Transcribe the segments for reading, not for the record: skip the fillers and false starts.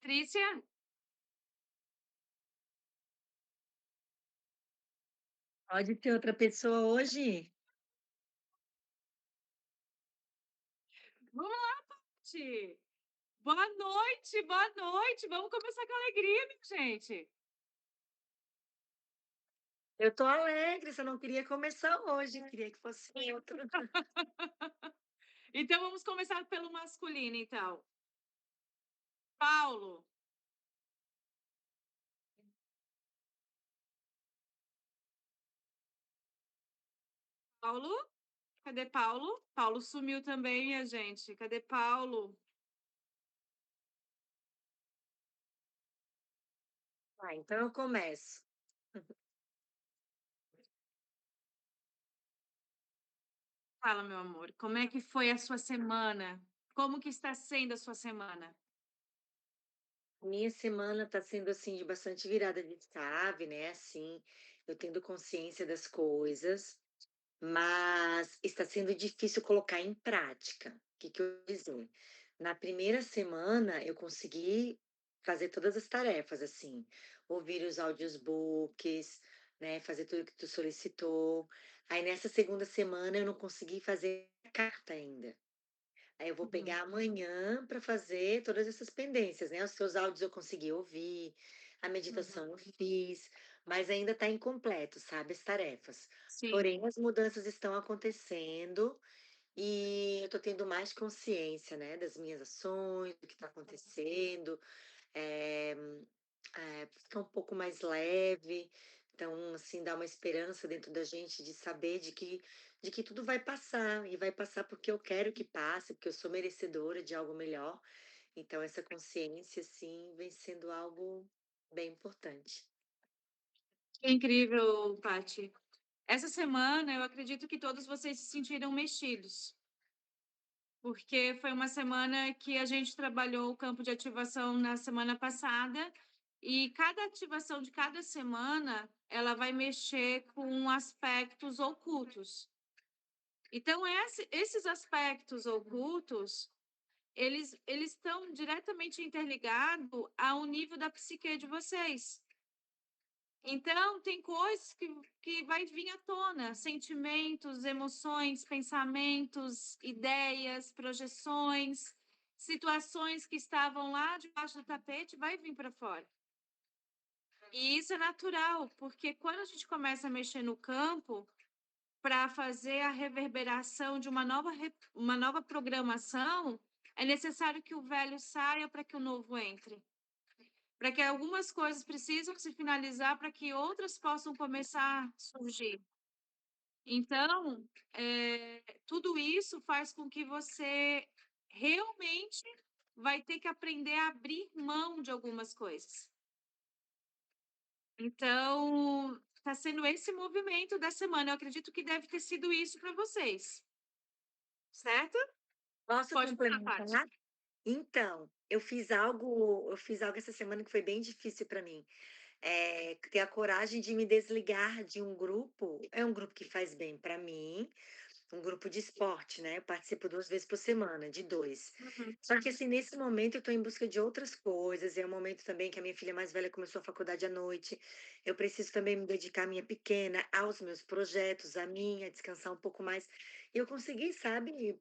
Patrícia, Pode ter outra pessoa hoje? vamos lá, Paty. Boa noite. Vamos começar com alegria, minha gente. Eu tô alegre, só não queria começar hoje, queria que fosse outro. Então vamos começar pelo masculino, então. Paulo. Paulo? Cadê Paulo? Paulo sumiu também, minha gente. Cadê Paulo? Então eu começo. Fala, meu amor. Como é que foi a sua semana? Como que está sendo a sua semana? Minha semana tá sendo assim de bastante virada de chave, né? Assim, eu tendo consciência das coisas, mas está sendo difícil colocar em prática. O que que eu vou dizer? Na primeira semana eu consegui fazer todas as tarefas, assim, ouvir os audiobooks, né, fazer tudo que tu solicitou. Aí nessa segunda semana eu não consegui fazer a carta ainda. Aí eu vou Uhum. pegar amanhã para fazer todas essas pendências, né? Os seus áudios eu consegui ouvir, a meditação eu Uhum. fiz, mas ainda está incompleto, sabe, as tarefas. Sim. Porém, as mudanças estão acontecendo e eu estou tendo mais consciência, né, das minhas ações, do que está acontecendo, eh, fica um pouco mais leve. Então, assim, dá uma esperança dentro da gente de saber de que tudo vai passar, e vai passar porque eu quero que passe, porque eu sou merecedora de algo melhor. Então essa consciência, assim, vem sendo algo bem importante. Que incrível, Paty. Essa semana eu acredito que todos vocês se sentiram mexidos. Porque foi uma semana que a gente trabalhou o campo de ativação na semana passada e cada ativação de cada semana ela vai mexer com aspectos ocultos. Então, esses aspectos ocultos, eles estão diretamente interligados ao nível da psique de vocês. Então, tem coisas que vai vir à tona, sentimentos, emoções, pensamentos, ideias, projeções, situações que estavam lá debaixo do tapete, vai vir para fora. E isso é natural, porque quando a gente começa a mexer no campo para fazer a reverberação de uma nova programação, é necessário que o velho saia para que o novo entre, para que algumas coisas precisam se finalizar para que outras possam começar a surgir. Então, tudo isso faz com que você realmente vai ter que aprender a abrir mão de algumas coisas. Então, está sendo esse movimento da semana. Eu acredito que deve ter sido isso para vocês, certo? Posso Pode falar, Paty. complementar? Então, eu fiz algo essa semana que foi bem difícil para mim. Ter a coragem de me desligar de um grupo, é um grupo que faz bem para mim, um grupo de esporte, né, eu participo 2 vezes por semana, de 2. Uhum. Só que, assim, nesse momento eu estou em busca de outras coisas, é um momento também que a minha filha mais velha começou a faculdade à noite, eu preciso também me dedicar à minha pequena, aos meus projetos, a minha descansar um pouco mais. E eu consegui, sabe,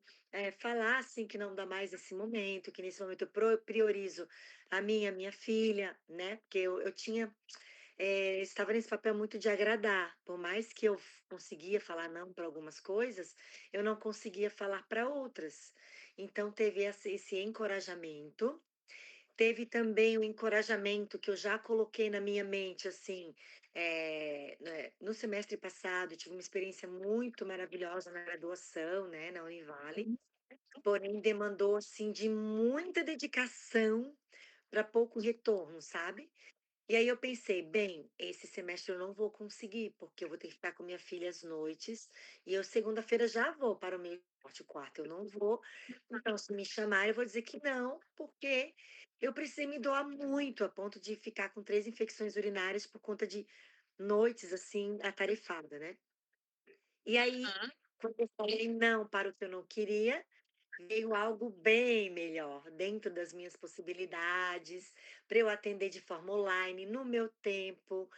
falar, assim, que não dá mais esse momento, que nesse momento eu priorizo a minha filha, né, porque eu tinha estava nesse papel muito de agradar, por mais que eu conseguia falar não para algumas coisas, eu não conseguia falar para outras. Então teve esse encorajamento, teve também o encorajamento que eu já coloquei na minha mente, assim, né, no semestre passado eu tive uma experiência muito maravilhosa na graduação, né, na Univale, porém demandou, assim, de muita dedicação para pouco retorno, sabe? E aí eu pensei: "Bem, esse semestre eu não vou conseguir, porque eu vou ter que ficar com minha filha às noites, e eu segunda-feira já vou para o meu esporte, quarta eu não vou, então se me chamarem eu vou dizer que não, porque eu precisei me doar muito, a ponto de ficar com 3 infecções urinárias por conta de noites, assim, atarefada, né". E aí, Aham. quando eu falei não para o que eu não queria, veio algo bem melhor, dentro das minhas possibilidades, para eu atender de forma online, no meu tempo,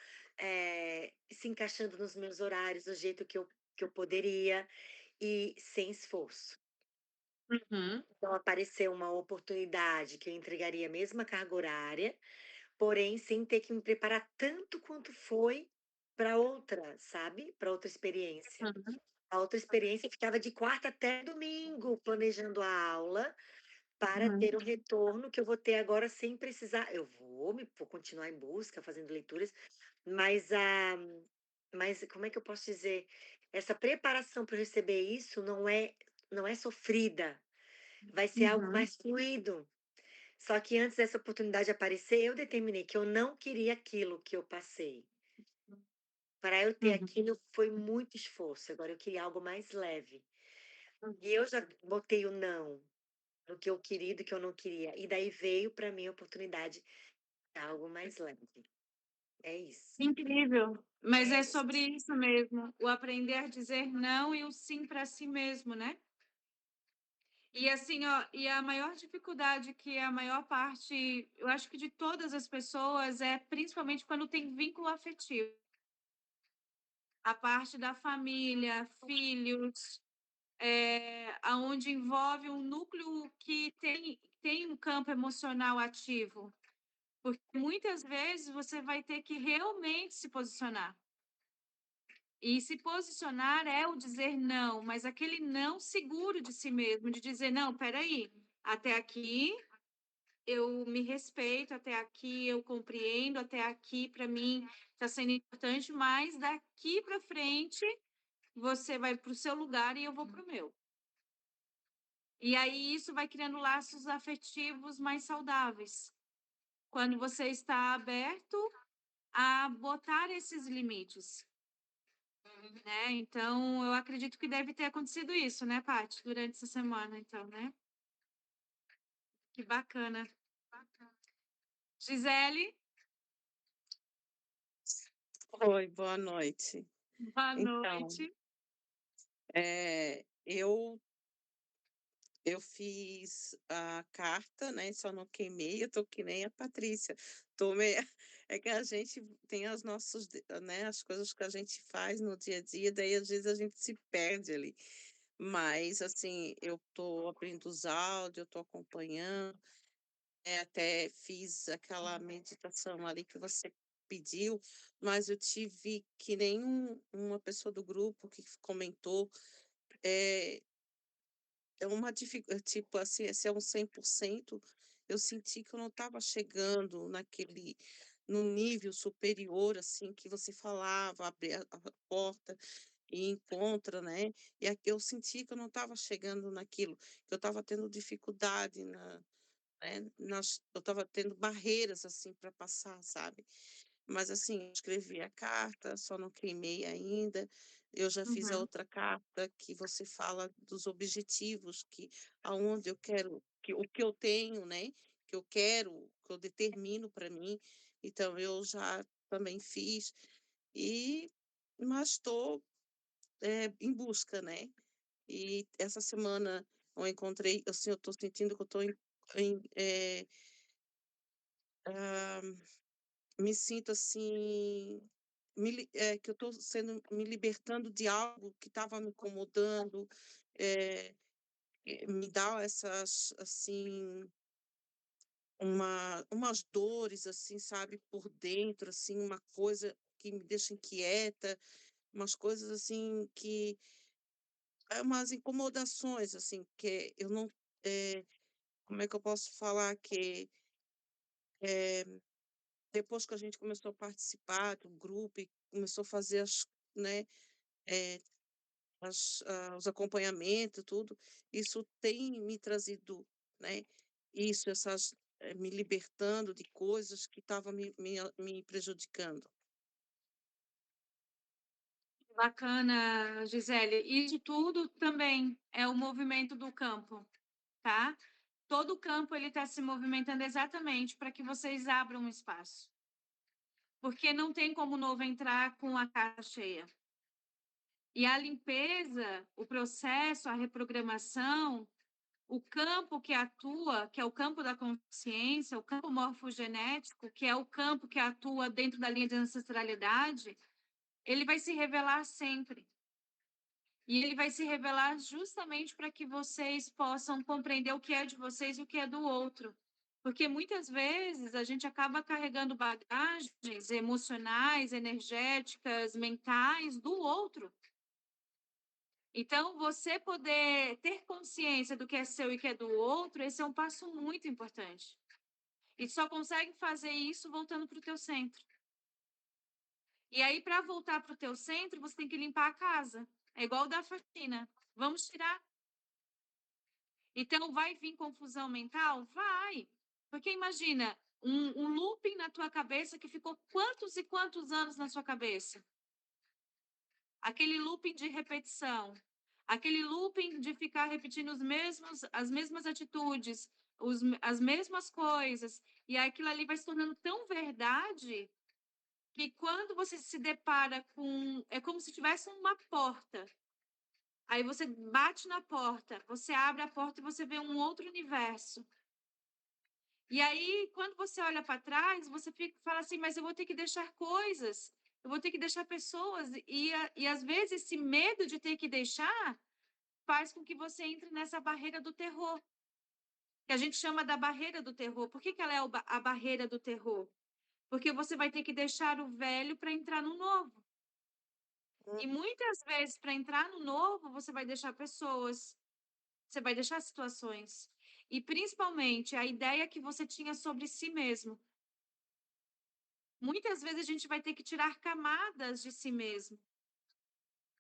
se encaixando nos meus horários, do jeito que eu poderia e sem esforço. Uhum, Então apareceu uma oportunidade que eu entregaria a mesma carga horária, porém sem ter que me preparar tanto quanto foi para outra, sabe, para outra experiência. uhum, A outra experiência eu ficava de quarta até domingo planejando a aula, para uhum, ter o retorno que eu vou ter agora sem precisar eu vou continuar em busca, fazendo leituras, mas mas como é que eu posso dizer? Essa preparação para receber isso não é sofrida, vai ser algo uhum, mais fluido. Só que antes dessa oportunidade aparecer, eu determinei que eu não queria aquilo que eu passei. Para eu ter uhum, aquilo foi muito esforço, agora eu queria algo mais leve. uhum. E eu já botei o não, no que eu queria e do que eu não queria, e daí veio para mim a oportunidade de algo mais leve. É isso. Incrível, mas É é sobre isso. isso mesmo, o aprender a dizer não e o sim para si mesmo, né? E assim, ó, e a maior dificuldade que a maior parte, eu acho que de todas as pessoas, é principalmente quando tem vínculo afetivo. A parte da família, filhos, aonde envolve um núcleo que tem um campo emocional ativo. Porque muitas vezes você vai ter que realmente se posicionar. E se posicionar é o dizer não, mas aquele não seguro de si mesmo, de dizer, não, espera aí, até aqui eu me respeito, até aqui eu compreendo, até aqui para mim está sendo importante, mas daqui para frente você vai para o seu lugar e eu vou para o meu. E aí isso vai criando laços afetivos mais saudáveis. Quando você está aberto a botar esses limites, né? Então, eu acredito que deve ter acontecido isso, né, Paty, durante essa semana, então, né? Que bacana. Gisele, Oi, boa noite. boa Então, noite. eu fiz a carta, né, só não queimei, eu tô que nem a Patrícia, tô meia é que a gente tem as nossas né, as coisas que a gente faz no dia a dia, daí às vezes a gente se perde ali. Mas, assim, eu tô abrindo os áudios, eu tô acompanhando, até fiz aquela meditação ali que você pediu, mas eu tive que nem uma pessoa do grupo que comentou, é é uma dificuldade tipo assim, se é um 100%, eu senti que eu não estava chegando naquele no nível superior, assim, que você falava, abre a porta e encontra, né, e aqui eu senti que eu não estava chegando naquilo, que eu estava tendo dificuldade eu estava tendo barreiras, assim, para passar, sabe. Mas, assim, escrevi a carta, só não queimei ainda. Eu já fiz a Uhum, outra carta que você fala dos objetivos, que aonde eu quero que o que eu tenho, né, que eu quero, que eu determino para mim. Então eu já também fiz, e mas estou, em busca, né. E essa semana eu encontrei assim, eu estou sentindo que eu estou em, hã me sinto assim, que eu estou sendo me libertando de algo que estava me incomodando, eh, me dá essas, assim, umas dores, assim, sabe, por dentro, assim, uma coisa que me deixa inquieta, umas coisas, assim, que umas incomodações, assim, que eu não, eh, como é que eu posso falar, que, eh depois que a gente começou a participar do grupo e começou a fazer né, eh, os acompanhamentos, tudo, isso tem me trazido, né, me libertando de coisas que estavam me prejudicando. bacana, Gisele. Isso tudo também é o movimento do campo, tá? Todo o campo ele está se movimentando exatamente para que vocês abram um espaço. Porque não tem como o novo entrar com a caixa cheia. E a limpeza, o processo, a reprogramação, o campo que atua, que é o campo da consciência, o campo morfogenético, que é o campo que atua dentro da linha de ancestralidade, ele vai se revelar sempre. E ele vai se revelar justamente para que vocês possam compreender o que é de vocês e o que é do outro. Porque muitas vezes a gente acaba carregando bagagens emocionais, energéticas, mentais do outro. Então, você poder ter consciência do que é seu e que é do outro, esse é um passo muito importante. E só consegue fazer isso voltando para o teu centro. E aí, para voltar para o teu centro, você tem que limpar a casa. É igual da faxina. Vamos tirar. Então, vai vir confusão mental? Vai. Porque imagina, um looping na tua cabeça que ficou quantos e quantos anos na sua cabeça? Aquele looping de repetição. Aquele looping de ficar repetindo as mesmas atitudes, as mesmas coisas. E aquilo ali vai se tornando tão verdade que quando você se depara com... É como se tivesse uma porta. Aí você bate na porta, você abre a porta e você vê um outro universo. E aí, quando você olha para trás, você fala assim, mas eu vou ter que deixar coisas, eu vou ter que deixar pessoas. E às vezes esse medo de ter que deixar faz com que você entre nessa barreira do terror, que a gente chama da barreira do terror. Por que ela é a barreira do terror? Porque você vai ter que deixar o velho para entrar no novo. E muitas vezes, para entrar no novo, você vai deixar pessoas, você vai deixar situações. E principalmente a ideia que você tinha sobre si mesmo. Muitas vezes a gente vai ter que tirar camadas de si mesmo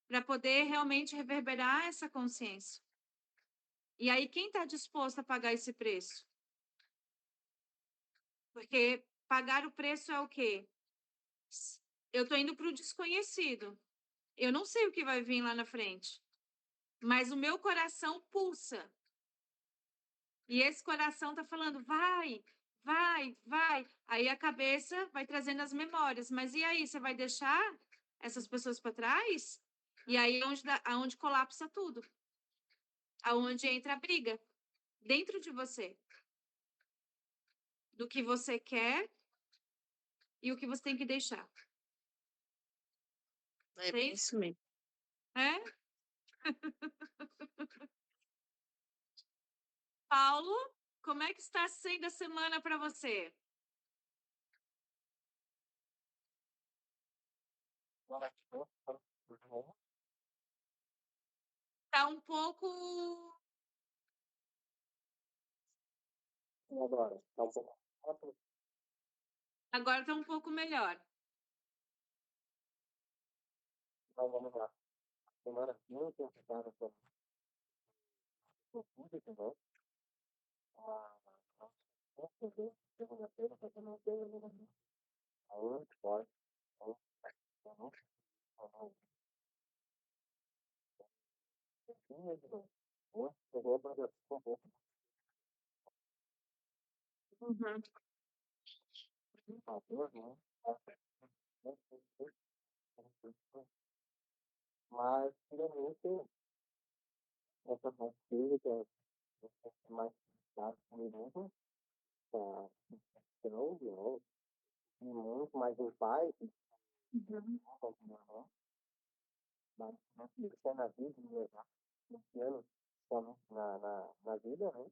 para poder realmente reverberar essa consciência. E aí, quem está disposto a pagar esse preço? Porque pagar o preço é o quê? Eu estou indo para o desconhecido. Eu não sei o que vai vir lá na frente. Mas o meu coração pulsa. E esse coração está falando, vai, vai, vai. Aí a cabeça vai trazendo as memórias. Mas e aí, você vai deixar essas pessoas para trás? E aí é aonde colapsa tudo. Aonde entra a briga. Dentro de você. Do que você quer e o que você tem que deixar. É Tem? isso mesmo. É? Paulo, como é que está sendo a semana para você? Está um pouco... Agora, tá um pouco. Agora está um pouco melhor. Então, vamos lá. Semana muito ocupada com tudo também. Segunda-feira, você não tem eliminação. Aonde pode? Hoje, eu vou para um pouco. Uhum. Mas, finalmente, essa parte física, mais chato comigo, tá? Então, e muito mais em paz, Uhum. mas isso é na vida, né? Esse ano, somente na vida, né?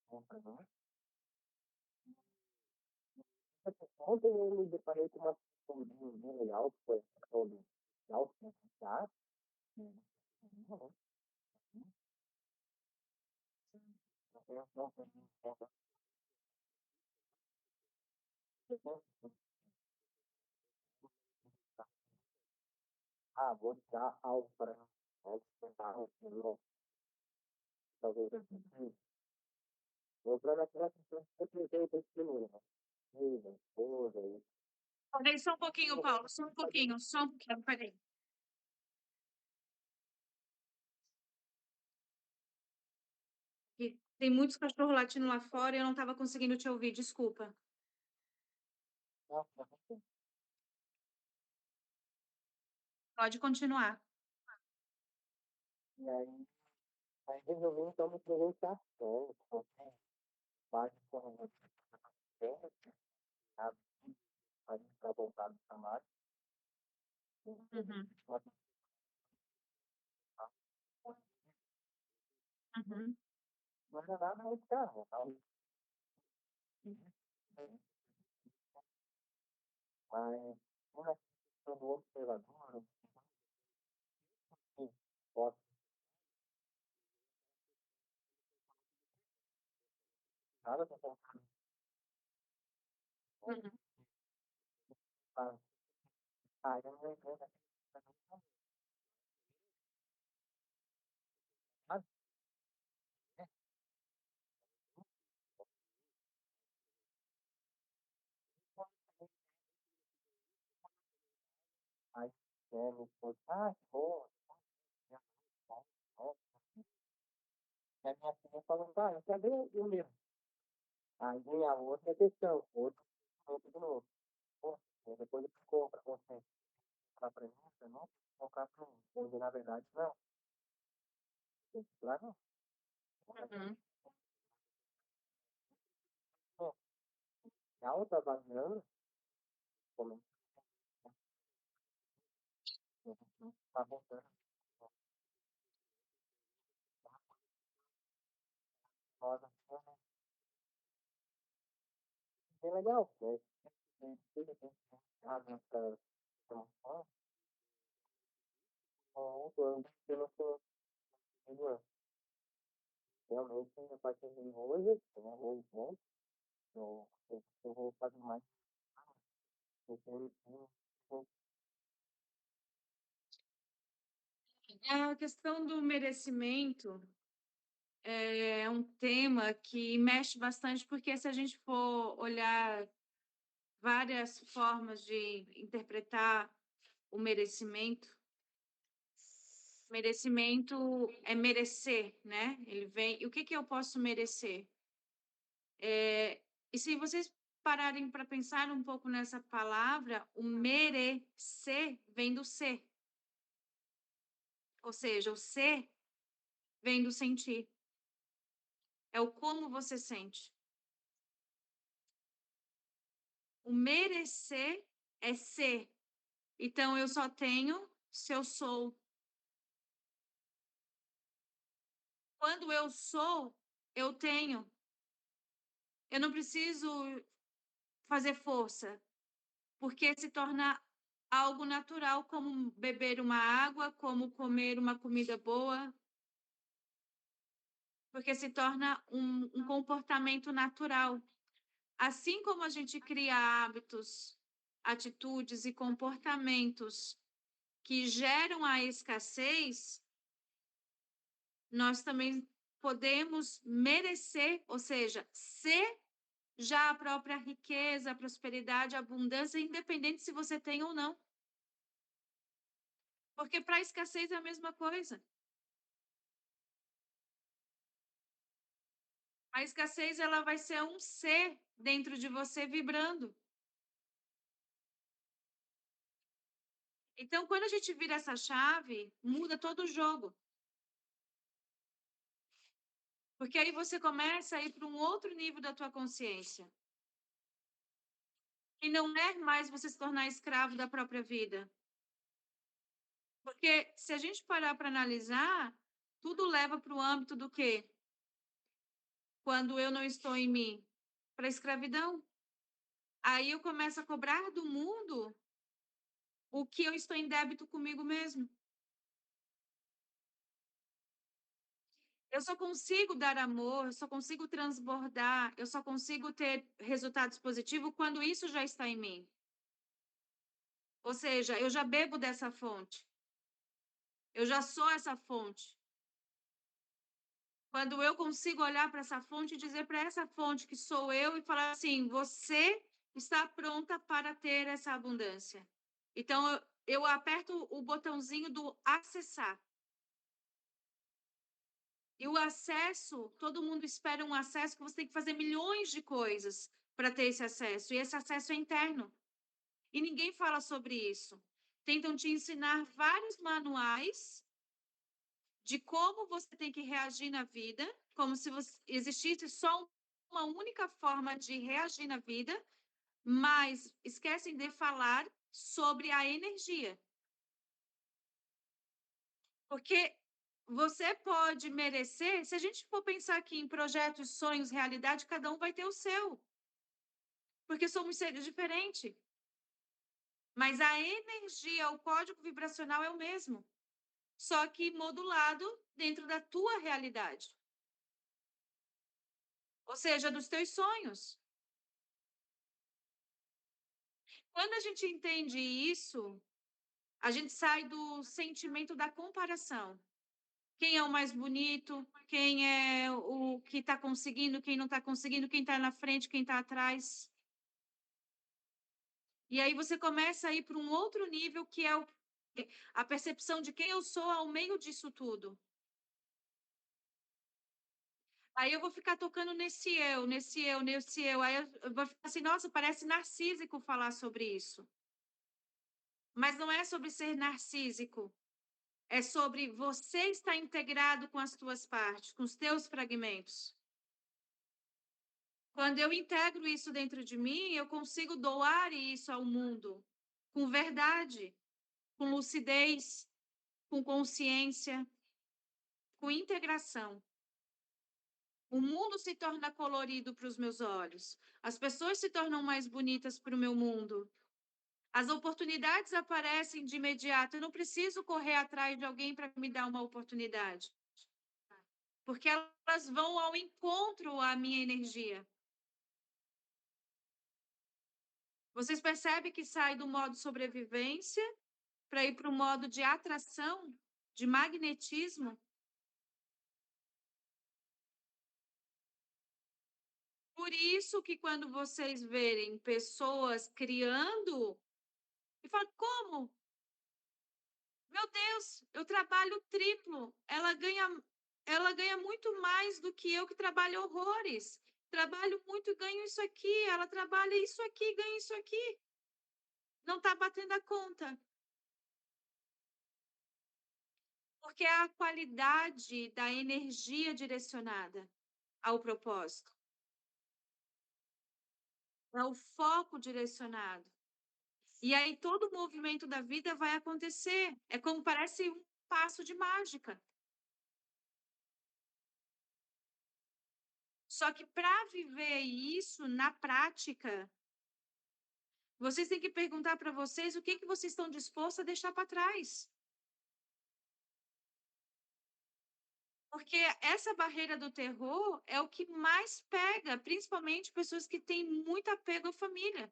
Então, ontem eu me deparei com uma questão bem legal, que foi a questão do autoconfiança. Ah, vou dar algo para talvez vou para naquela questão que eu tentei ter estímulo, né? Filha, esposa, e Peraí, só um pouquinho, Paulo, só um pouquinho, peraí. Tem muitos cachorros latindo lá fora e eu não estava conseguindo te ouvir, desculpa. Pode continuar. aí Aí resolvi então me presentear tanto, comprei vários correntes sabe, para voltar do trabalho. Uhum, Uma uhum, não era nada muito caro, não. Mas uma questão do observador, sim, posso nada para comprar, uhum. aí eu não entendo nada, aí me foi, que bom, né, bom, bom. E a minha filha falou, eu quero ver o meu. Aí vem a outra questão, outro de novo. Pô, depois ele compra, você comprar para mim, você não comprar para mim. Porque, na verdade, não. Lá não. Uhum. Pô, a outra avaliando, como está voltando, nós achamos bem legal. Né? E tudo bem, a nossa promoção, outro pelo seu ano. Realmente, a partir de hoje, hoje, né? Eu vou fazer mais. Eu A questão do merecimento é um tema que mexe bastante, porque se a gente for olhar várias formas de interpretar o merecimento, merecimento é merecer, né? Ele vem. E o que que eu posso merecer? E se vocês pararem para pensar um pouco nessa palavra, o merecer vem do ser. Ou seja, o ser vem do sentir. É o como você sente. O merecer é ser. Então, eu só tenho se eu sou. Quando eu sou, eu tenho. Eu não preciso fazer força, porque se torna algo natural, como beber uma água, como comer uma comida boa, porque se torna um comportamento natural. Assim como a gente cria hábitos, atitudes e comportamentos que geram a escassez, nós também podemos merecer, ou seja, ser já a própria riqueza, a prosperidade, a abundância, independente se você tem ou não. Porque para a escassez é a mesma coisa. A escassez ela vai ser um ser dentro de você vibrando. Então, quando a gente vira essa chave, muda todo o jogo. Porque aí você começa a ir para um outro nível da tua consciência. E não é mais você se tornar escravo da própria vida. Porque se a gente parar para analisar, tudo leva para o âmbito do quê? Quando eu não estou em mim, para a escravidão. Aí eu começo a cobrar do mundo o que eu estou em débito comigo mesmo. Eu só consigo dar amor, eu só consigo transbordar, eu só consigo ter resultados positivos quando isso já está em mim. Ou seja, eu já bebo dessa fonte. Eu já sou essa fonte. Quando eu consigo olhar para essa fonte e dizer para essa fonte que sou eu e falar assim: você está pronta para ter essa abundância. Então, eu aperto o botãozinho do acessar. E o acesso, todo mundo espera um acesso que você tem que fazer milhões de coisas para ter esse acesso. E esse acesso é interno. E ninguém fala sobre isso. Tentam te ensinar vários manuais de como você tem que reagir na vida, como se existisse só uma única forma de reagir na vida, mas esquecem de falar sobre a energia. Porque você pode merecer, se a gente for pensar aqui em projetos, sonhos, realidade, cada um vai ter o seu. Porque somos seres diferentes. Mas a energia, o código vibracional é o mesmo, só que modulado dentro da tua realidade. Ou seja, dos teus sonhos. Quando a gente entende isso, a gente sai do sentimento da comparação. Quem é o mais bonito, quem é o que está conseguindo, quem não está conseguindo, quem está na frente, quem está atrás. E aí você começa a ir para um outro nível, que é a percepção de quem eu sou ao meio disso tudo. Aí eu vou ficar tocando nesse eu, nesse eu, nesse eu. Aí eu vou ficar assim, nossa, parece narcísico falar sobre isso. Mas não é sobre ser narcísico. É sobre você estar integrado com as tuas partes, com os teus fragmentos. Quando eu integro isso dentro de mim, eu consigo doar isso ao mundo com verdade, com lucidez, com consciência, com integração. O mundo se torna colorido para os meus olhos. As pessoas se tornam mais bonitas para o meu mundo. As oportunidades aparecem de imediato. Eu não preciso correr atrás de alguém para me dar uma oportunidade. Porque elas vão ao encontro à minha energia. Vocês percebem que sai do modo sobrevivência para ir para o modo de atração, de magnetismo? Por isso que quando vocês verem pessoas criando, e falam, como? Meu Deus, eu trabalho triplo. Ela ganha muito mais do que eu que trabalho horrores. Trabalho muito e ganho isso aqui. Ela trabalha isso aqui e ganha isso aqui. Não está batendo a conta. Porque é a qualidade da energia direcionada ao propósito. É o foco direcionado. E aí todo o movimento da vida vai acontecer. É como parece um passo de mágica. Só que para viver isso na prática, vocês têm que perguntar para vocês o que vocês estão dispostos a deixar para trás. Porque essa barreira do terror é o que mais pega, principalmente pessoas que têm muito apego à família.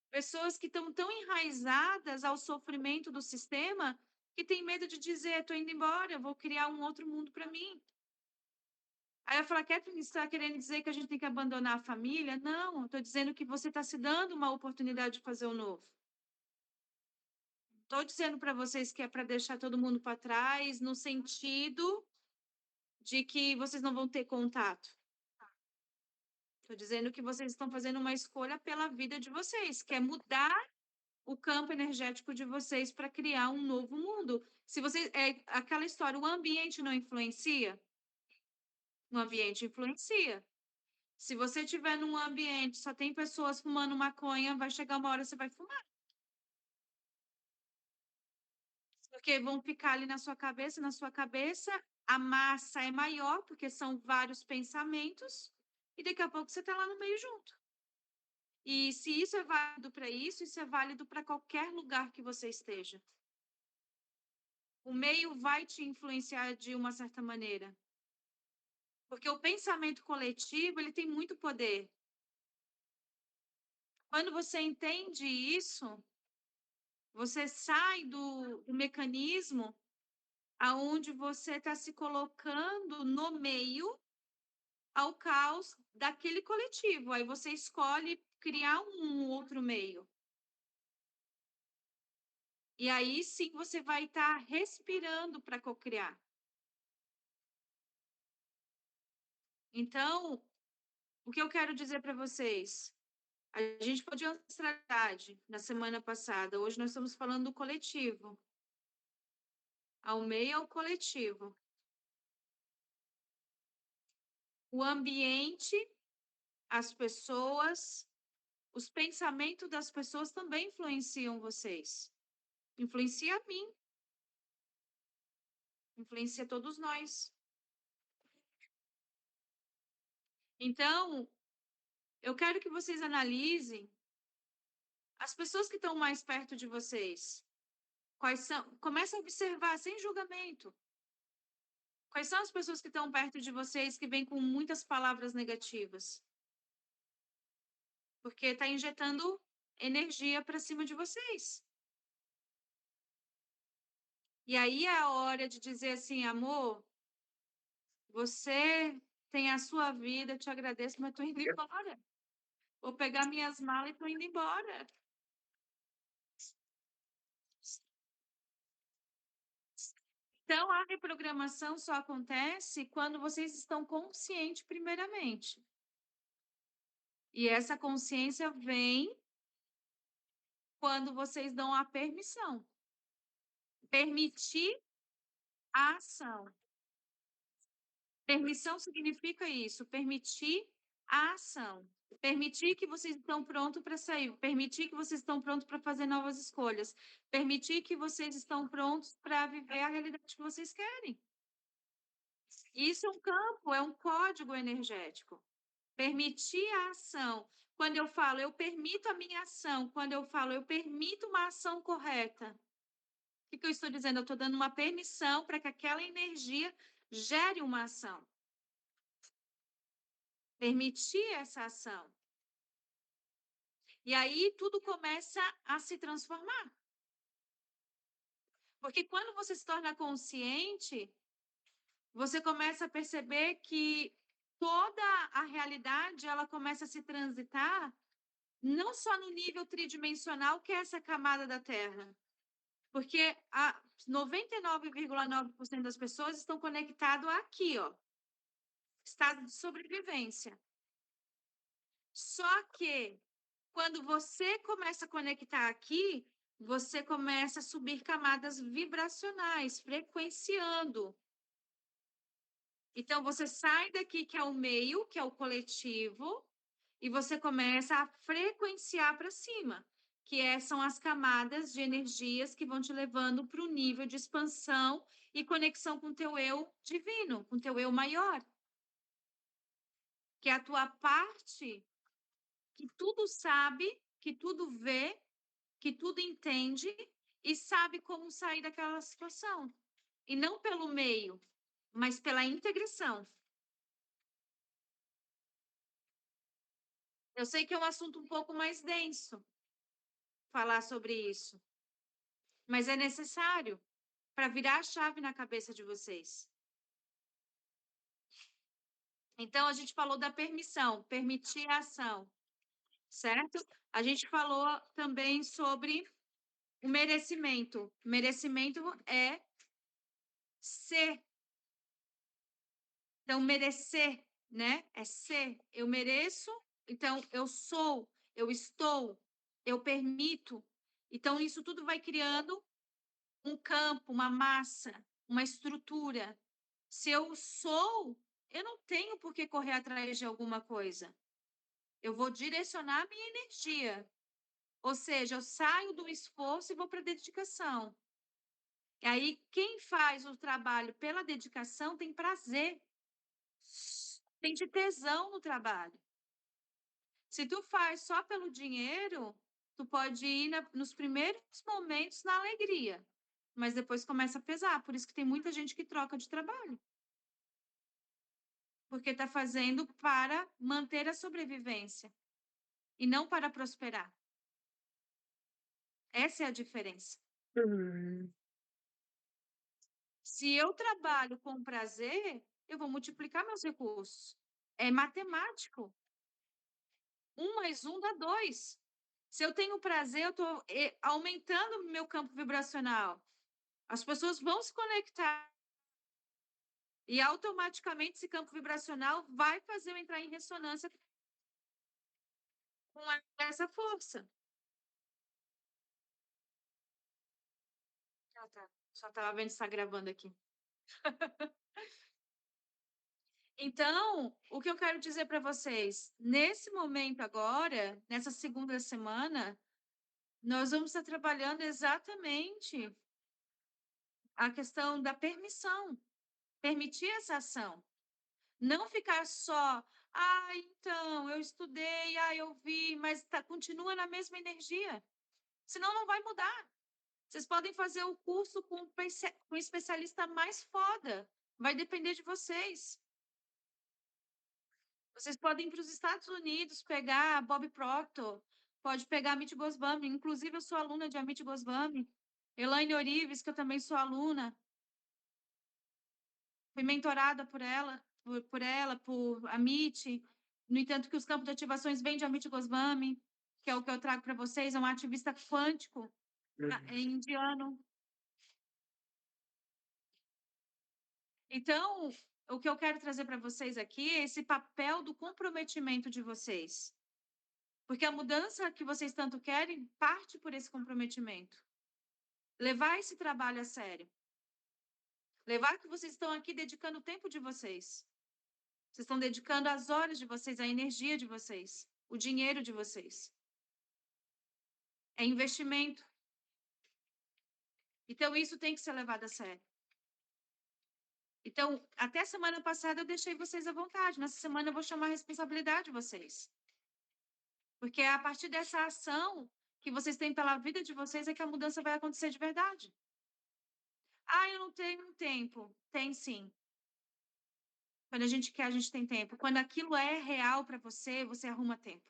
Pessoas que estão tão enraizadas ao sofrimento do sistema que têm medo de dizer, estou indo embora, eu vou criar um outro mundo para mim. Aí eu falo, Catherine, você está querendo dizer que a gente tem que abandonar a família? Não, estou dizendo que você está se dando uma oportunidade de fazer o novo. Estou dizendo para vocês que é para deixar todo mundo para trás, no sentido de que vocês não vão ter contato. Estou dizendo que vocês estão fazendo uma escolha pela vida de vocês, que é mudar o campo energético de vocês para criar um novo mundo. Se você é aquela história, o ambiente não influencia? O ambiente influencia. Se você estiver num ambiente só tem pessoas fumando maconha, vai chegar uma hora que você vai fumar. Porque vão ficar ali na sua cabeça, a massa é maior, porque são vários pensamentos, e daqui a pouco você está lá no meio junto. E se isso é válido para isso é válido para qualquer lugar que você esteja. O meio vai te influenciar de uma certa maneira. Porque o pensamento coletivo, ele tem muito poder. Quando você entende isso, você sai do mecanismo aonde você está se colocando no meio ao caos daquele coletivo. Aí você escolhe criar um outro meio. E aí sim você vai estar respirando para cocriar. Então, o que eu quero dizer para vocês? A gente pode ir ancestralidade na semana passada. Hoje nós estamos falando do coletivo. ao meio e ao coletivo. O ambiente, as pessoas, os pensamentos das pessoas também influenciam vocês. Influencia a mim. Influencia todos nós. Então, eu quero que vocês analisem as pessoas que estão mais perto de vocês. Quais são? Comece a observar sem julgamento. Quais são as pessoas que estão perto de vocês que vêm com muitas palavras negativas? Porque está injetando energia para cima de vocês. E aí é a hora de dizer assim, amor, você tem a sua vida, eu te agradeço, mas estou indo embora. Vou pegar minhas malas e estou indo embora. Então, a reprogramação só acontece quando vocês estão conscientes, primeiramente. E essa consciência vem quando vocês dão a permissão. Permitir a ação. Permissão significa isso, permitir a ação. Permitir que vocês estão prontos para sair, permitir que vocês estão prontos para fazer novas escolhas, permitir que vocês estão prontos para viver a realidade que vocês querem. Isso é um campo, é um código energético. Permitir a ação. Quando eu falo, eu permito a minha ação. Quando eu falo, eu permito uma ação correta. O que eu estou dizendo? Eu estou dando uma permissão para que aquela energia gere uma ação. Permitir essa ação. E aí tudo começa a se transformar. Porque quando você se torna consciente, você começa a perceber que toda a realidade ela começa a se transitar não só no nível tridimensional, que é essa camada da Terra. Porque 99,9% das pessoas estão conectadas aqui, ó. Estado de sobrevivência. Só que quando você começa a conectar aqui, você começa a subir camadas vibracionais, frequenciando. Então, você sai daqui, que é o meio, que é o coletivo, e você começa a frequenciar para cima, são as camadas de energias que vão te levando para o nível de expansão e conexão com o teu eu divino, com o teu eu maior. Que é a tua parte que tudo sabe, que tudo vê, que tudo entende e sabe como sair daquela situação. E não pelo meio, mas pela integração. Eu sei que é um assunto um pouco mais denso falar sobre isso, mas é necessário para virar a chave na cabeça de vocês. Então, a gente falou da permissão, permitir a ação, certo? A gente falou também sobre o merecimento. Merecimento é ser. Então, merecer, né? É ser. Eu mereço, então eu sou, eu estou, eu permito. Então, isso tudo vai criando um campo, uma massa, uma estrutura. Se eu sou, eu não tenho por que correr atrás de alguma coisa. Eu vou direcionar a minha energia. Ou seja, eu saio do esforço e vou para a dedicação. E aí, quem faz o trabalho pela dedicação tem prazer, tem de tesão no trabalho. Se tu faz só pelo dinheiro, tu pode ir nos primeiros momentos na alegria, mas depois começa a pesar. Por isso que tem muita gente que troca de trabalho. Porque está fazendo para manter a sobrevivência e não para prosperar. Essa é a diferença. Se eu trabalho com prazer, eu vou multiplicar meus recursos. É matemático. 1 mais 1 dá 2. Se eu tenho prazer, eu estou aumentando o meu campo vibracional. As pessoas vão se conectar e automaticamente esse campo vibracional vai fazer eu entrar em ressonância com essa força. Ah, tá. Só estava vendo se está gravando aqui. Então, o que eu quero dizer para vocês, nesse momento agora, nessa segunda semana, nós vamos estar trabalhando exatamente a questão da permissão, permitir essa ação. Não ficar só, então, eu estudei, eu vi, mas continua na mesma energia. Senão não vai mudar. Vocês podem fazer o curso com o especialista mais foda. Vai depender de vocês. Vocês podem ir para os Estados Unidos pegar Bob Proctor, pode pegar Amit Goswami. Inclusive, eu sou aluna de Amit Goswami. Elaine Orives, que eu também sou aluna. Fui mentorada por ela, por Amit. No entanto, que os campos de ativações vêm de Amit Goswami, que é o que eu trago para vocês, é um ativista quântico indiano. Então, o que eu quero trazer para vocês aqui é esse papel do comprometimento de vocês. Porque a mudança que vocês tanto querem parte por esse comprometimento. Levar esse trabalho a sério. Levar que vocês estão aqui dedicando o tempo de vocês. Vocês estão dedicando as horas de vocês, a energia de vocês, o dinheiro de vocês. É investimento. Então, isso tem que ser levado a sério. Então, até a semana passada eu deixei vocês à vontade. Nessa semana eu vou chamar a responsabilidade de vocês. Porque é a partir dessa ação que vocês têm pela vida de vocês é que a mudança vai acontecer de verdade. Eu não tenho tempo. Tem sim. Quando a gente quer, a gente tem tempo. Quando aquilo é real para você, você arruma tempo.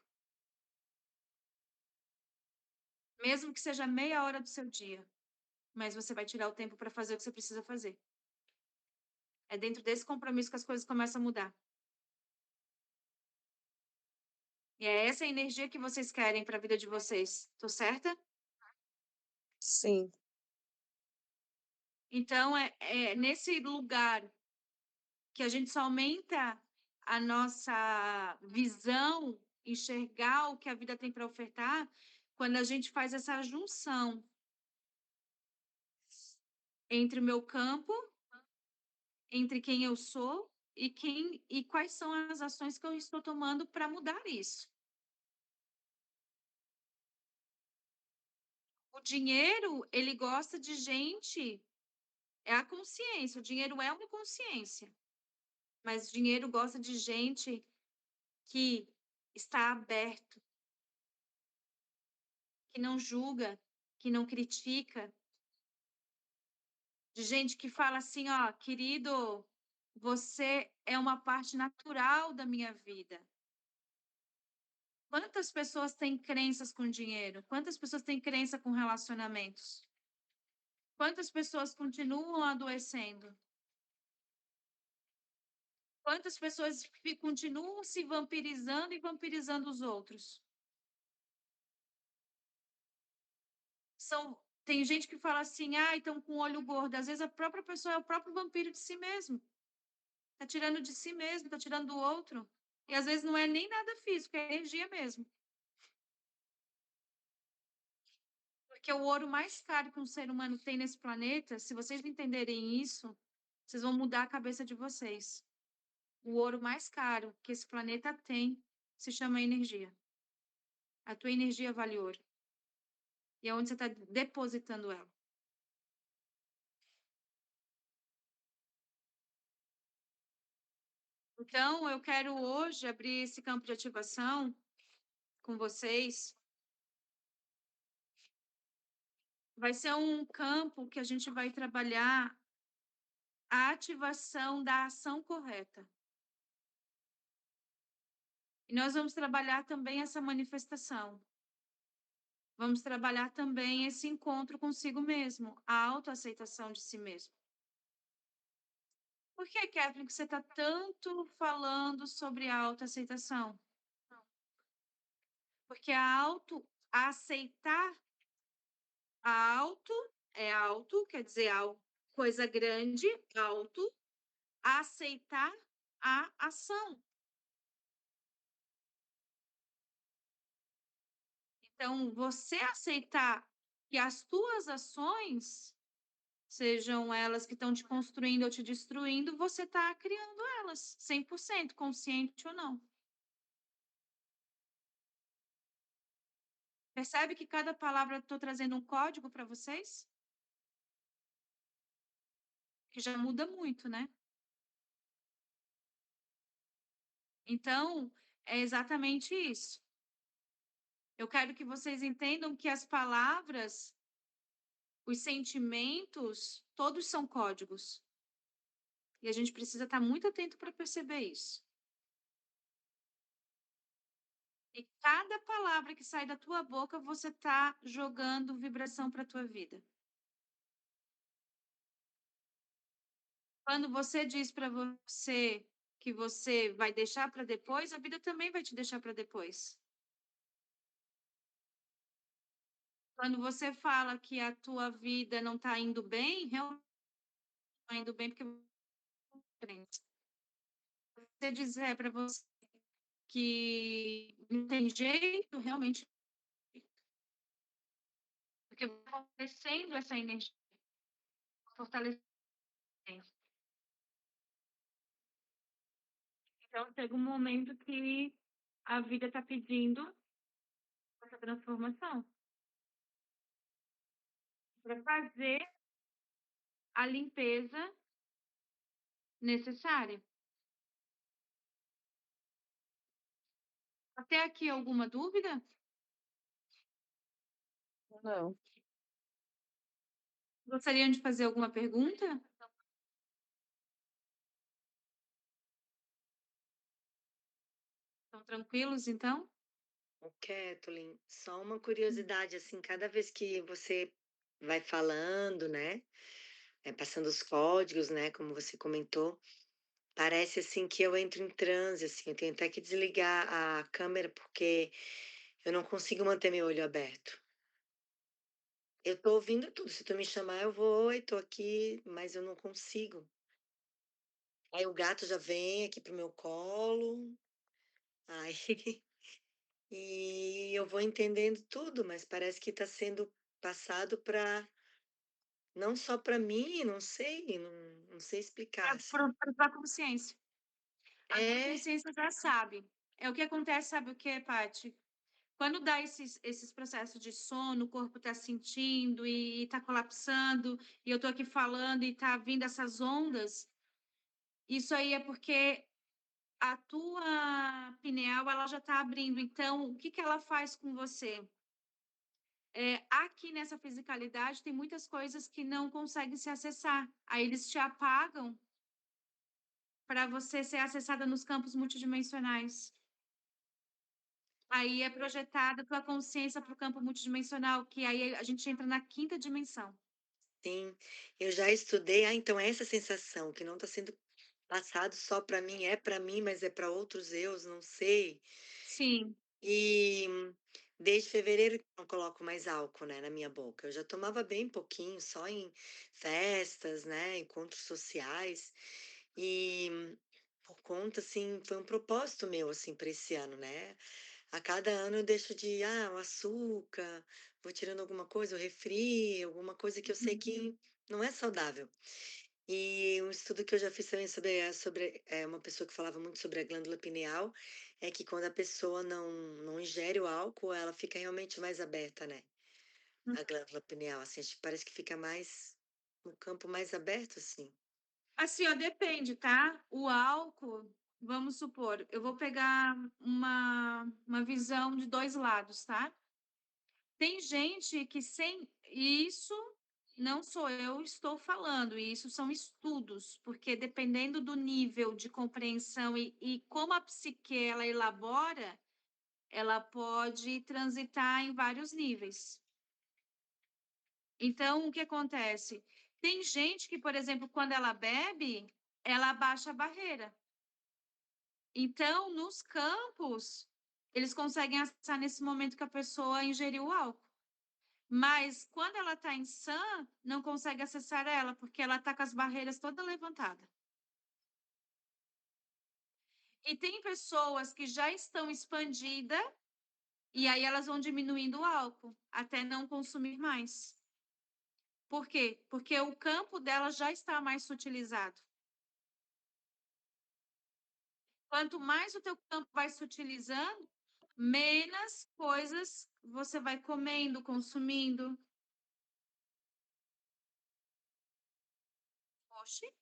Mesmo que seja meia hora do seu dia. Mas você vai tirar o tempo para fazer o que você precisa fazer. É dentro desse compromisso que as coisas começam a mudar. E é essa energia que vocês querem para a vida de vocês. Tô certa? Sim. Então, é nesse lugar que a gente só aumenta a nossa visão, enxergar o que a vida tem para ofertar, quando a gente faz essa junção entre o meu campo, entre quem eu sou e quais são as ações que eu estou tomando para mudar isso. O dinheiro, ele gosta de gente, é a consciência, o dinheiro é uma consciência, mas o dinheiro gosta de gente que está aberto, que não julga, que não critica, de gente que fala assim, querido, você é uma parte natural da minha vida. Quantas pessoas têm crenças com dinheiro? Quantas pessoas têm crença com relacionamentos? Quantas pessoas continuam adoecendo? Quantas pessoas continuam se vampirizando e vampirizando os outros? Tem gente que fala assim, então com olho gordo. Às vezes a própria pessoa é o próprio vampiro de si mesmo. Está tirando de si mesmo, está tirando do outro. E às vezes não é nem nada físico, é energia mesmo. Porque o ouro mais caro que um ser humano tem nesse planeta, se vocês entenderem isso, vocês vão mudar a cabeça de vocês. O ouro mais caro que esse planeta tem se chama energia. A tua energia vale ouro. E é onde você está depositando ela. Então, eu quero hoje abrir esse campo de ativação com vocês. Vai ser um campo que a gente vai trabalhar a ativação da ação correta. E nós vamos trabalhar também essa manifestação. Vamos trabalhar também esse encontro consigo mesmo, a autoaceitação de si mesmo. Por que, Catherine, que você está tanto falando sobre a autoaceitação? Porque aceitar, alto, quer dizer, coisa grande, alto, aceitar a ação. Então, você aceitar que as tuas ações sejam elas que estão te construindo ou te destruindo, você está criando elas, 100%, consciente ou não. Percebe que cada palavra eu estou trazendo um código para vocês? Que já muda muito, né? Então, é exatamente isso. Eu quero que vocês entendam que as palavras, os sentimentos, todos são códigos. E a gente precisa estar muito atento para perceber isso. E cada palavra que sai da tua boca, você está jogando vibração para a tua vida. Quando você diz para você que você vai deixar para depois, a vida também vai te deixar para depois. Quando você fala que a tua vida não está indo bem, realmente não está indo bem porque você dizer para você que não tem jeito, realmente, porque vai fortalecendo essa energia, fortalecendo. Então, chega um momento que a vida está pedindo essa transformação para fazer a limpeza necessária. Até aqui alguma dúvida? Não. Gostariam de fazer alguma pergunta? Estão tranquilos, então? Kathleen, só uma curiosidade, assim, cada vez que você vai falando, né, passando os códigos, né, como você comentou, parece assim que eu entro em transe, assim, eu tenho até que desligar a câmera porque eu não consigo manter meu olho aberto. Eu tô ouvindo tudo, se tu me chamar eu vou, oi, tô aqui, mas eu não consigo. Aí o gato já vem aqui pro meu colo, aí e eu vou entendendo tudo, mas parece que está sendo passado para não só para mim, não sei explicar, assim. Para a consciência. A tua É, consciência já sabe. É o que acontece, sabe o que, Paty? Quando dá esses processos de sono, o corpo está sentindo e está colapsando, e eu estou aqui falando e está vindo essas ondas, isso aí é porque a tua pineal ela já está abrindo. Então, o que que ela faz com você? Aqui nessa fisicalidade tem muitas coisas que não conseguem se acessar. Aí eles te apagam para você ser acessada nos campos multidimensionais. Aí é projetada a tua consciência para o campo multidimensional, que aí a gente entra na quinta dimensão. sim, eu já estudei. Então é essa sensação que não está sendo passado só para mim, mas é para outros eus, não sei. Sim. E desde fevereiro que eu não coloco mais álcool, né, na minha boca. Eu já tomava bem pouquinho, só em festas, né, encontros sociais. E por conta, assim, foi um propósito meu, assim, para esse ano, né? A cada ano eu deixo de, o açúcar, vou tirando alguma coisa, o refri, alguma coisa que eu sei que não é saudável. E um estudo que eu já fiz também sobre uma pessoa que falava muito sobre a glândula pineal, é que quando a pessoa não ingere o álcool, ela fica realmente mais aberta, né? A glândula pineal, assim, acho que parece que fica mais, um campo mais aberto, assim. Assim, ó, depende, tá? O álcool, vamos supor, eu vou pegar uma visão de dois lados, tá? Tem gente que sem isso, não sou eu estou falando, isso são estudos, porque dependendo do nível de compreensão e como a psique ela elabora, ela pode transitar em vários níveis. Então, o que acontece? Tem gente que, por exemplo, quando ela bebe, ela abaixa a barreira. Então, nos campos, eles conseguem acessar nesse momento que a pessoa ingeriu o álcool. Mas quando ela está em sã, não consegue acessar ela, porque ela está com as barreiras toda levantada. E tem pessoas que já estão expandidas, e aí elas vão diminuindo o álcool, até não consumir mais. Por quê? Porque o campo dela já está mais sutilizado. Quanto mais o teu campo vai sutilizando, menos coisas você vai comendo, consumindo. Oxi.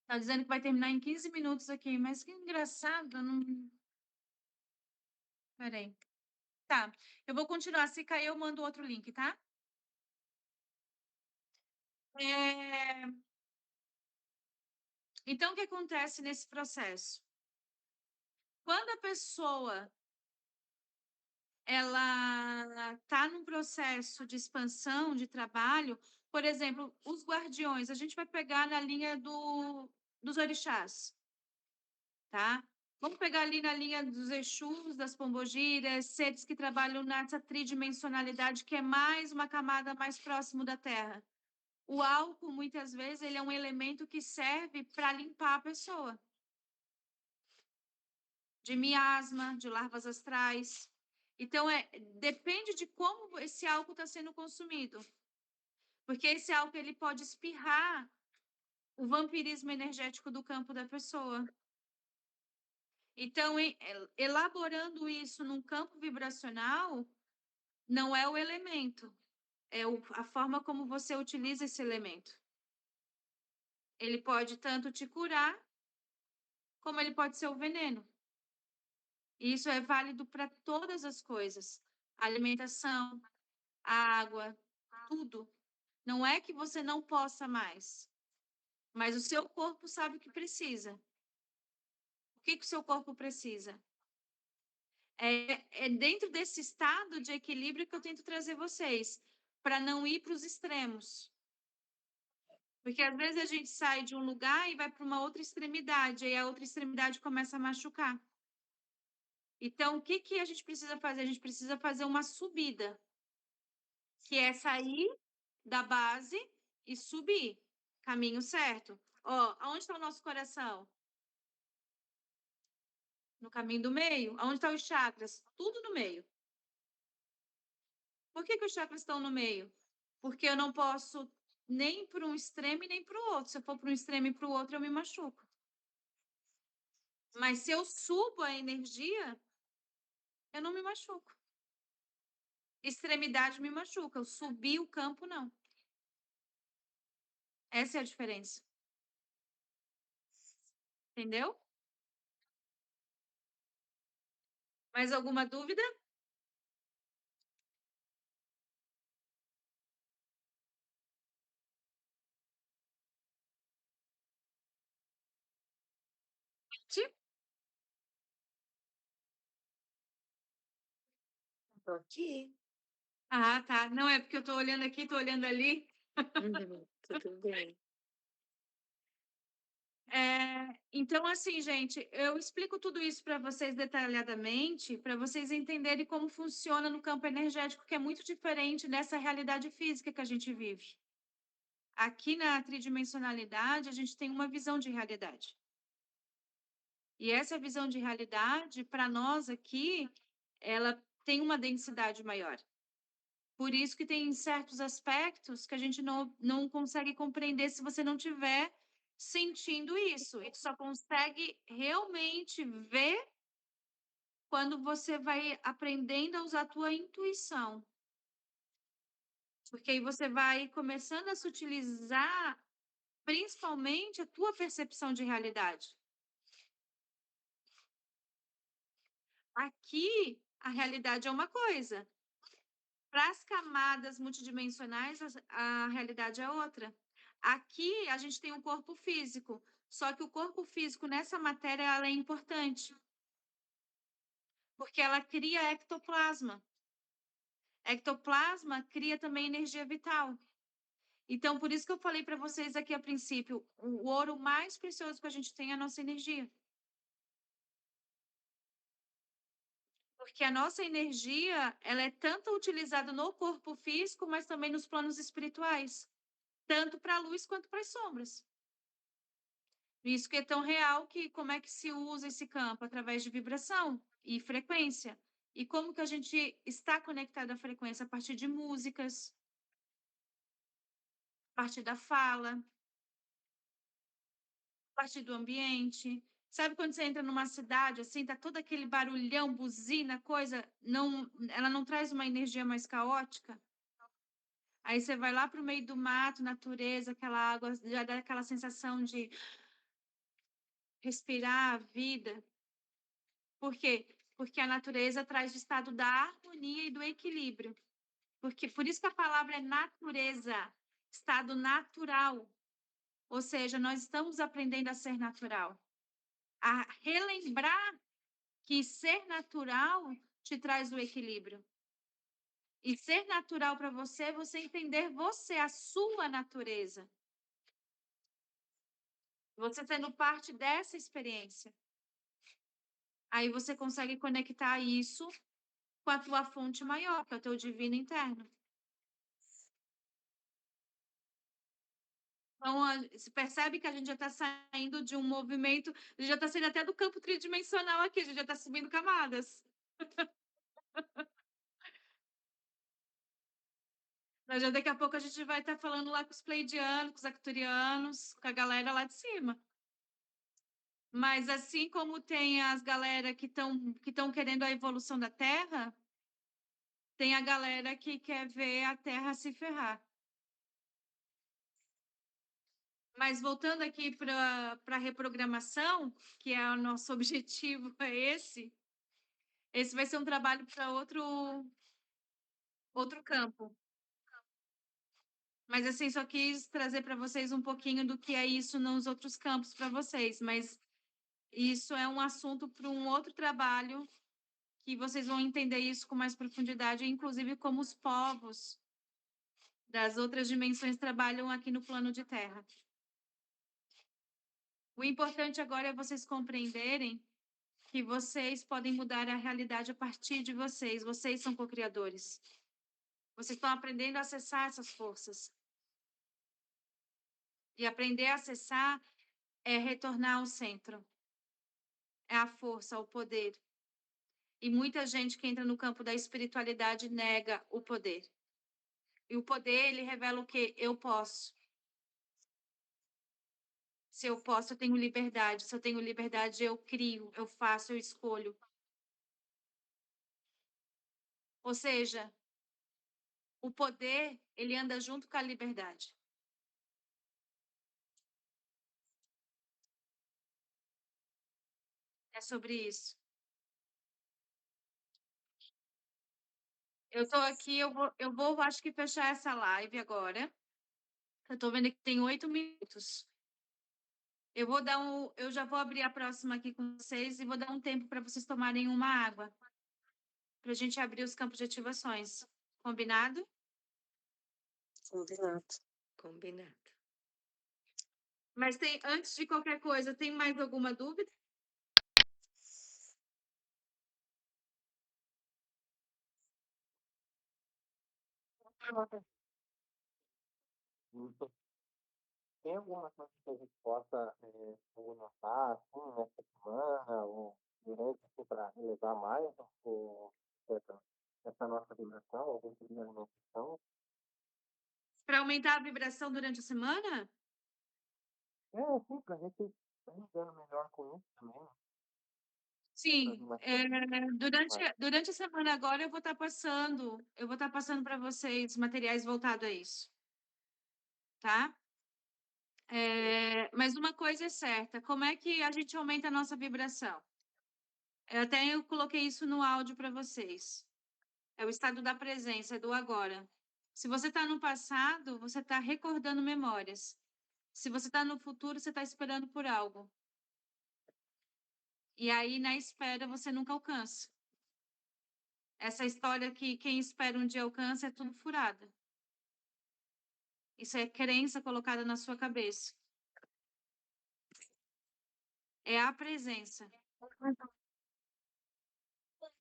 Tá dizendo que vai terminar em 15 minutos aqui, mas que engraçado, não. Peraí. Tá, eu vou continuar. Se cair, eu mando outro link, tá? Então, o que acontece nesse processo? Quando a pessoa ela está num processo de expansão de trabalho, por exemplo, os guardiões, a gente vai pegar na linha dos orixás, tá? Vamos pegar ali na linha dos Exus, das pombogiras, seres que trabalham nessa tridimensionalidade, que é mais uma camada mais próximo da Terra. O álcool, muitas vezes, ele é um elemento que serve para limpar a pessoa. De miasma, de larvas astrais. Então, depende de como esse álcool está sendo consumido. Porque esse álcool ele pode espirrar o vampirismo energético do campo da pessoa. Então, elaborando isso num campo vibracional, não é o elemento, é a forma como você utiliza esse elemento. Ele pode tanto te curar, como ele pode ser o veneno. E isso é válido para todas as coisas: alimentação, água, tudo. Não é que você não possa mais, mas o seu corpo sabe o que precisa. O que o seu corpo precisa? É dentro desse estado de equilíbrio que eu tento trazer vocês, para não ir para os extremos. Porque às vezes a gente sai de um lugar e vai para uma outra extremidade, e a outra extremidade começa a machucar. Então, o que a gente precisa fazer? A gente precisa fazer uma subida, que é sair da base e subir. Caminho certo. Ó, aonde está o nosso coração? No caminho do meio. Aonde estão os chakras? Tudo no meio. Por que os chakras estão no meio? Porque eu não posso nem para um extremo e nem para o outro. Se eu for para um extremo e para o outro, eu me machuco. Mas se eu subo a energia, eu não me machuco. Extremidade me machuca. Eu subi o campo, não. Essa é a diferença. Entendeu? Mais alguma dúvida? Tô aqui. Ah, tá. Não é porque eu estou olhando aqui, estou olhando ali. Tudo bem. Então, assim, gente, eu explico tudo isso para vocês detalhadamente, para vocês entenderem como funciona no campo energético, que é muito diferente dessa realidade física que a gente vive. Aqui na tridimensionalidade, a gente tem uma visão de realidade. E essa visão de realidade, para nós aqui, ela tem uma densidade maior. Por isso que tem certos aspectos que a gente não consegue compreender se você não tiver sentindo isso. E só consegue realmente ver quando você vai aprendendo a usar a tua intuição. Porque aí você vai começando a sutilizar principalmente a tua percepção de realidade. Aqui, a realidade é uma coisa. Para as camadas multidimensionais, a realidade é outra. Aqui, a gente tem um corpo físico, só que o corpo físico nessa matéria ela é importante, porque ela cria ectoplasma. Ectoplasma cria também energia vital. Então, por isso que eu falei para vocês aqui a princípio, o ouro mais precioso que a gente tem é a nossa energia. Porque a nossa energia, ela é tanto utilizada no corpo físico, mas também nos planos espirituais, tanto para a luz quanto para as sombras. Isso que é tão real que como é que se usa esse campo? Através de vibração. e frequência. E como que a gente está conectado à frequência? A partir de músicas, a partir da fala, a partir do ambiente. Sabe quando você entra numa cidade, assim, tá todo aquele barulhão, buzina, coisa, não, ela não traz uma energia mais caótica? Aí você vai lá para o meio do mato, natureza, aquela água, já dá aquela sensação de respirar a vida. Por quê? Porque a natureza traz o estado da harmonia e do equilíbrio. Por isso que a palavra é natureza, estado natural. Ou seja, nós estamos aprendendo a ser natural, a relembrar que ser natural te traz o equilíbrio. E ser natural para você é você entender você, a sua natureza. Você sendo parte dessa experiência. Aí você consegue conectar isso com a tua fonte maior, que é o teu divino interno. Então, você percebe que a gente já está saindo de um movimento, a gente já está saindo até do campo tridimensional aqui, a gente já está subindo camadas. Mas já daqui a pouco a gente vai estar falando lá com os pleidianos, com os acturianos, com a galera lá de cima. Mas assim como tem as galera que estão querendo a evolução da Terra, tem a galera que quer ver a Terra se ferrar. Mas voltando aqui para a reprogramação, que é o nosso objetivo, é esse. Esse vai ser um trabalho para outro campo. Mas assim, só quis trazer para vocês um pouquinho do que é isso nos outros campos para vocês. Mas isso é um assunto para um outro trabalho que vocês vão entender isso com mais profundidade, inclusive como os povos das outras dimensões trabalham aqui no plano de Terra. O importante agora é vocês compreenderem que vocês podem mudar a realidade a partir de vocês. Vocês são co-criadores. Vocês estão aprendendo a acessar essas forças. E aprender a acessar é retornar ao centro. É a força, o poder. E muita gente que entra no campo da espiritualidade nega o poder. E o poder, ele revela o quê? Eu posso. Se eu posso, eu tenho liberdade. Se eu tenho liberdade, eu crio, eu faço, eu escolho. Ou seja, o poder, ele anda junto com a liberdade. É sobre isso. Eu estou aqui, acho que fechar essa live agora. Eu estou vendo que tem 8 minutos. Eu já vou abrir a próxima aqui com vocês e vou dar um tempo para vocês tomarem uma água. Para a gente abrir os campos de ativações. Combinado? Combinado. Combinado. Mas antes de qualquer coisa, tem mais alguma dúvida? Tem alguma coisa que a gente possa notar, assim, nessa semana, ou durante, assim, para elevar mais essa nossa vibração, algum tipo de alimentação? Para aumentar a vibração durante a semana? Sim, para a gente ir lidando melhor com isso também, né? Sim, durante a semana agora eu vou estar passando para vocês materiais voltados a isso, tá? Mas uma coisa é certa, como é que a gente aumenta a nossa vibração? Eu coloquei isso no áudio para vocês. É o estado da presença, é do agora. Se você está no passado, você está recordando memórias. Se você está no futuro, você está esperando por algo. E aí, na espera, você nunca alcança. Essa história que quem espera um dia alcança é tudo furada. Isso é crença colocada na sua cabeça. É a presença.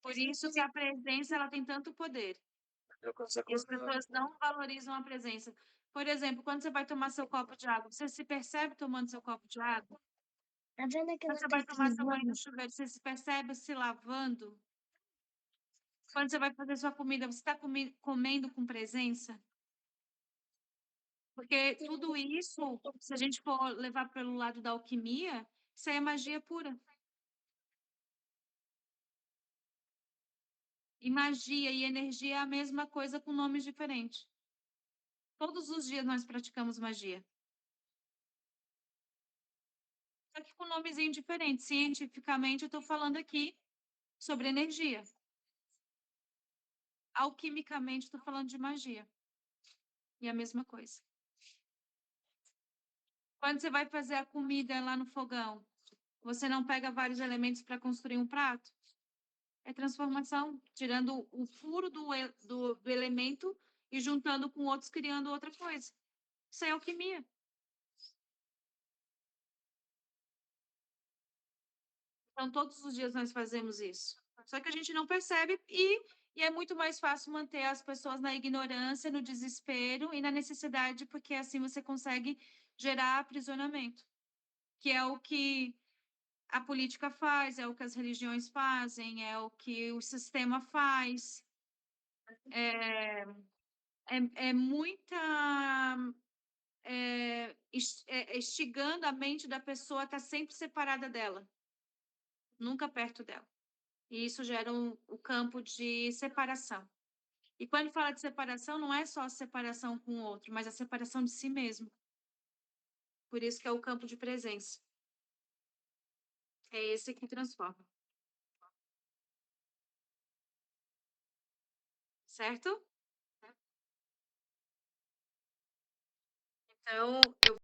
Por isso que a presença ela tem tanto poder. E as pessoas não valorizam a presença. Por exemplo, quando você vai tomar seu copo de água, você se percebe tomando seu copo de água? Tá vendo Quando aquela você vai tomar seu banho casinha? no chuveiro, você se percebe se lavando? Quando você vai fazer sua comida, você está comendo com presença? Porque tudo isso, se a gente for levar pelo lado da alquimia, isso aí é magia pura. E magia e energia é a mesma coisa com nomes diferentes. Todos os dias nós praticamos magia. Só que com nomezinho diferente. Cientificamente, eu estou falando aqui sobre energia. Alquimicamente, estou falando de magia. E a mesma coisa. Quando você vai fazer a comida lá no fogão, você não pega vários elementos para construir um prato? É transformação, tirando o furo do elemento e juntando com outros, criando outra coisa. Isso é alquimia. Então, todos os dias nós fazemos isso. Só que a gente não percebe e é muito mais fácil manter as pessoas na ignorância, no desespero e na necessidade, porque assim você consegue gerar aprisionamento, que é o que a política faz, é o que as religiões fazem, é o que o sistema faz. É muita. Instigando a mente da pessoa a estar sempre separada dela, nunca perto dela. E isso gera o campo de separação. E quando fala de separação, não é só a separação com o outro, mas a separação de si mesmo. Por isso que é o campo de presença. É esse que transforma. Certo? Então, eu